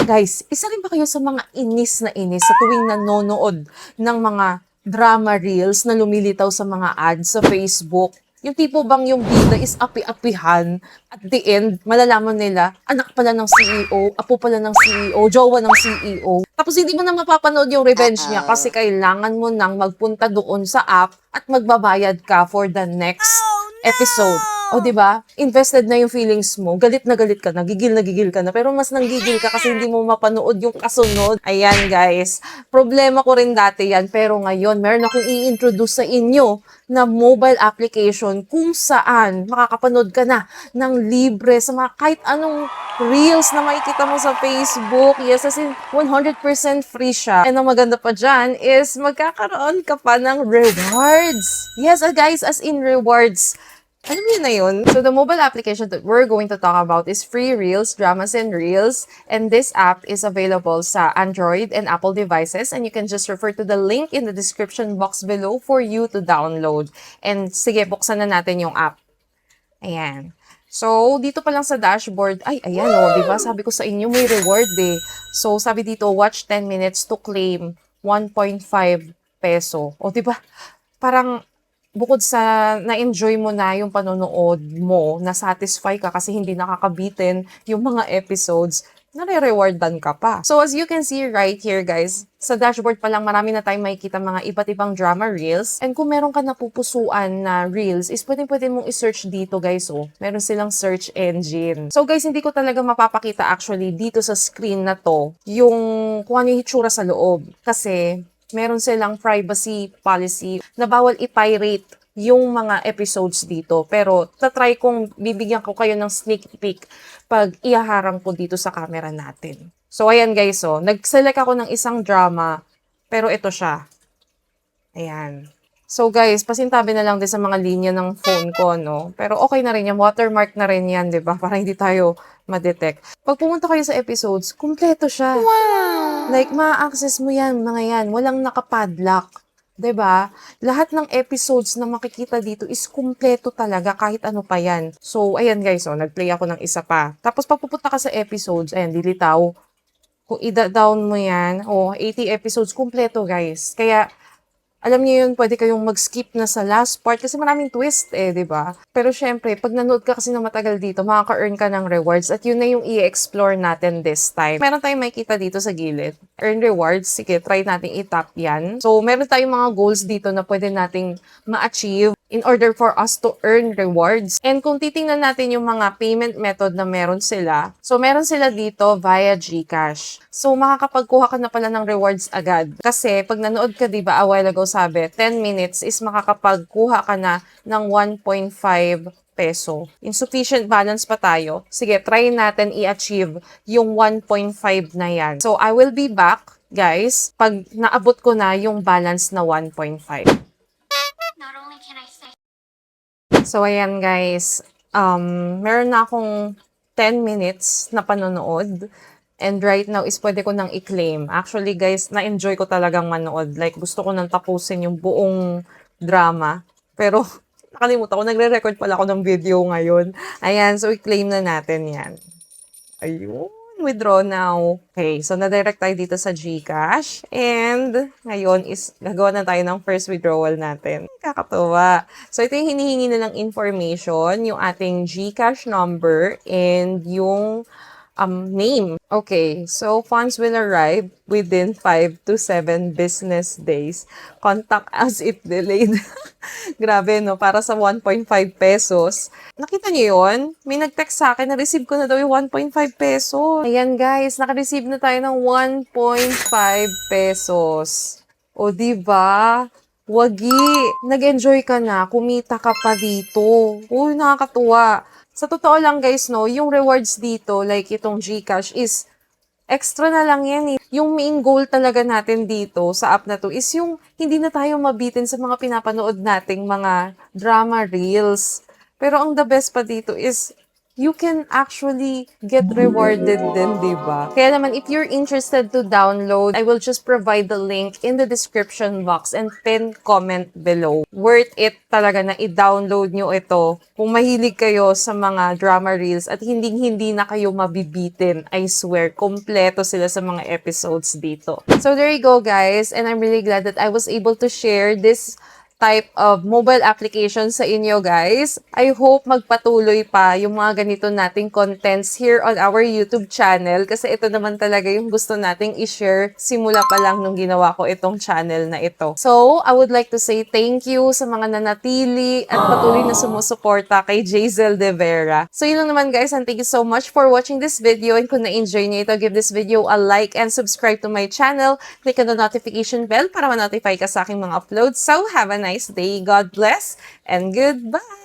Guys, isa rin ba kayo sa mga inis na inis sa tuwing nanonood ng mga drama reels na lumilitaw sa mga ads sa Facebook? Yung tipo bang yung bida is api-apihan, at the end, malalaman nila, anak pala ng CEO, apo pala ng CEO, jowa ng CEO. Tapos hindi mo na mapapanood yung revenge niya kasi kailangan mo nang magpunta doon sa app at magbabayad ka for the next episode. O, di ba? Invested na yung feelings mo. Galit ka na, gigil ka na. Pero mas nanggigil ka kasi hindi mo mapanood yung kasunod. Ayan, guys. Problema ko rin dati yan. Pero ngayon, meron akong i-introduce sa inyo na mobile application kung saan makakapanood ka na ng libre sa mga kahit anong reels na makikita mo sa Facebook. Yes, as in 100% free siya. And ang maganda pa dyan is magkakaroon ka pa ng rewards. Yes, guys, as in rewards. Alam niyo na yun? So, the mobile application that we're going to talk about is Free Reels, Dramas and Reels. And this app is available sa Android and Apple devices. And you can just refer to the link in the description box below for you to download. And sige, buksan na natin yung app. Ayan. So, dito pa lang sa dashboard, ay, ayan o, diba? Sabi ko sa inyo, may reward eh. So, sabi dito, watch 10 minutes to claim 1.5 peso. O, diba? Parang, bukod sa na-enjoy mo na yung panonood mo, na-satisfy ka kasi hindi nakakabitin yung mga episodes, nare-rewardan ka pa. So as you can see right here guys, sa dashboard pa lang marami na tayong makikita mga iba't ibang drama reels. And kung meron ka napupusuan na reels, is pwede mong i-search dito guys. Oh. Meron silang search engine. So guys, hindi ko talaga mapapakita actually dito sa screen na to yung kung ano yung hitsura sa loob. Kasi meron silang privacy policy na bawal i-pirate yung mga episodes dito. Pero, tatry kong bibigyan ko kayo ng sneak peek pag ihaharang ko dito sa camera natin. So, ayan guys, oh. Nag-select ako ng isang drama, pero ito siya. Ayan. So guys, pasintabi na lang din sa mga linya ng phone ko, no? Pero okay na rin yan. Watermark na rin yan, di ba? Para hindi tayo ma-detect. Pag pumunta kayo sa episodes, kumpleto siya. Wow! Like, ma-access mo yan, mga yan. Walang nakapadlock. 'Di ba? Lahat ng episodes na makikita dito is kumpleto talaga kahit ano pa yan. So, ayan guys, oh, nag-play ako ng isa pa. Tapos, pag pupunta ka sa episodes, ayan, dilitaw. Kung ida-down mo yan, oh, 80 episodes, kumpleto guys. Kaya, alam niyo yun, pwede kayong mag-skip na sa last part kasi maraming twist eh, di ba? Pero syempre, pag nanood ka kasi na matagal dito, makaka-earn ka ng rewards at yun na yung i-explore natin this time. Meron tayong makikita dito sa gilid. Earn rewards. Sige, try natin i-tap yan. So, meron tayong mga goals dito na pwede nating ma-achieve in order for us to earn rewards. And kung titingnan natin yung mga payment method na meron sila, so meron sila dito via GCash. So makakapagkuha ka na pala ng rewards agad. Kasi pag nanood ka, diba, a while ago sabi, 10 minutes is makakapagkuha ka na ng 1.5 peso. Insufficient balance pa tayo. Sige, try natin i-achieve yung 1.5 na yan. So I will be back, guys, pag naabot ko na yung balance na 1.5. Not only can I say So, ayan guys, meron na akong 10 minutes na panonood. And right now is pwede ko nang i-claim. Actually guys, na-enjoy ko talagang manood. Like, gusto ko nang tapusin yung buong drama. Pero, nakalimutan ko, nagre-record pala ako ng video ngayon. Ayan, so i-claim na natin yan. Ayun. Withdraw now. Okay, so na-direct tayo dito sa GCash. And ngayon is gagawa na tayo ng first withdrawal natin. Kakatuwa. So ito yung hinihingi nilang information, yung ating GCash number and yung name. Okay, so funds will arrive within 5 to 7 business days. Contact us if delayed. Grabe, no? Para sa 1.5 pesos. Nakita niyo yun? May nag-text sa akin, na-receive ko na daw yung 1.5 pesos. Ayan, guys, naka-receive na tayo ng 1.5 pesos. O, diba? Wagi, nag-enjoy ka na, kumita ka pa dito. Uy, nakakatuwa. Sa totoo lang guys, no, yung rewards dito, like itong GCash is extra na lang yan eh. Yung main goal talaga natin dito sa app na to is yung hindi na tayo mabitin sa mga pinapanood nating mga drama reels. Pero ang the best pa dito is you can actually get rewarded din, di ba? Kaya naman, if you're interested to download, I will just provide the link in the description box and pin comment below. Worth it talaga na i-download nyo ito kung mahilig kayo sa mga drama reels at hindi na kayo mabibitin. I swear, kompleto sila sa mga episodes dito. So there you go, guys, and I'm really glad that I was able to share this type of mobile application sa inyo, guys. I hope magpatuloy pa yung mga ganito nating contents here on our YouTube channel kasi ito naman talaga yung gusto nating i-share simula pa lang nung ginawa ko itong channel na ito. So, I would like to say thank you sa mga nanatili at patuloy na sumusuporta kay Jazel De Vera. So, yun lang naman, guys, and thank you so much for watching this video, and kung na-enjoy niyo ito, give this video a like and subscribe to my channel. Click on the notification bell para ma-notify ka sa aking mga uploads. So, have a nice day. God bless and goodbye!